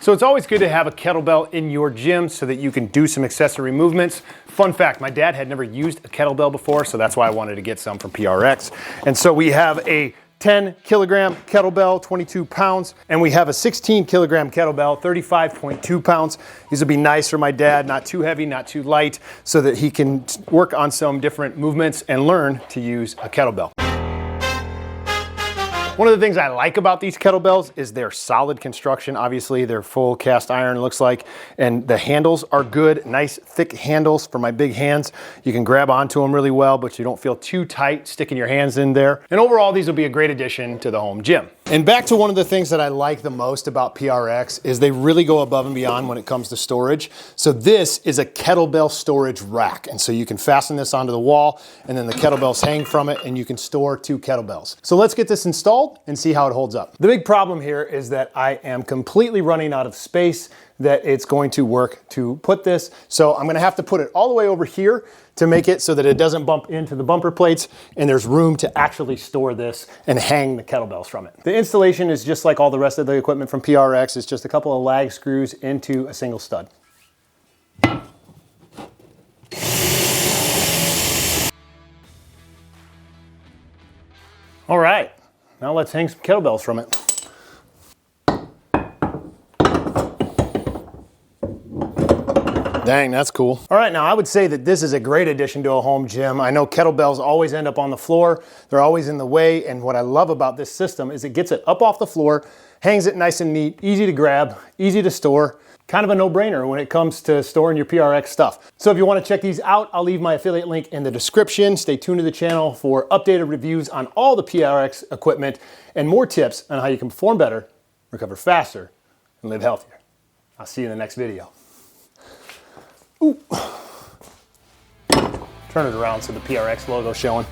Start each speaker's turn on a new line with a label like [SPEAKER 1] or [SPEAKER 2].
[SPEAKER 1] So it's always good to have a kettlebell in your gym so that you can do some accessory movements. Fun fact, my dad had never used a kettlebell before, so that's why I wanted to get some from PRx. And so we have a 10 kilogram kettlebell, 22 pounds, and we have a 16 kilogram kettlebell, 35.2 pounds. These will be nice for my dad, not too heavy, not too light, so that he can work on some different movements and learn to use a kettlebell. One of the things I like about these kettlebells is their solid construction. Obviously, they're full cast iron, it looks like, and the handles are good, nice thick handles for my big hands. You can grab onto them really well, but you don't feel too tight sticking your hands in there. And overall, these will be a great addition to the home gym. And back to one of the things that I like the most about PRx is they really go above and beyond when it comes to storage. So this is a kettlebell storage rack. And so you can fasten this onto the wall and then the kettlebells hang from it and you can store 2 kettlebells. So let's get this installed and see how it holds up. The big problem here is that I am completely running out of space that it's going to work to put this. So I'm gonna have to put it all the way over here to make it so that it doesn't bump into the bumper plates and there's room to actually store this and hang the kettlebells from it. The installation is just like all the rest of the equipment from PRx. It's just a couple of lag screws into a single stud. All right, now let's hang some kettlebells from it. Dang, that's cool. All right, now I would say that this is a great addition to a home gym. I know kettlebells always end up on the floor. They're always in the way, and what I love about this system is it gets it up off the floor, hangs it nice and neat, easy to grab, easy to store. Kind of a no-brainer when it comes to storing your PRx stuff. So if you want to check these out, I'll leave my affiliate link in the description. Stay tuned to the channel for updated reviews on all the PRx equipment and more tips on how you can perform better, recover faster, and live healthier. I'll see you in the next video. Ooh. Turn it around so the PRx logo's showing.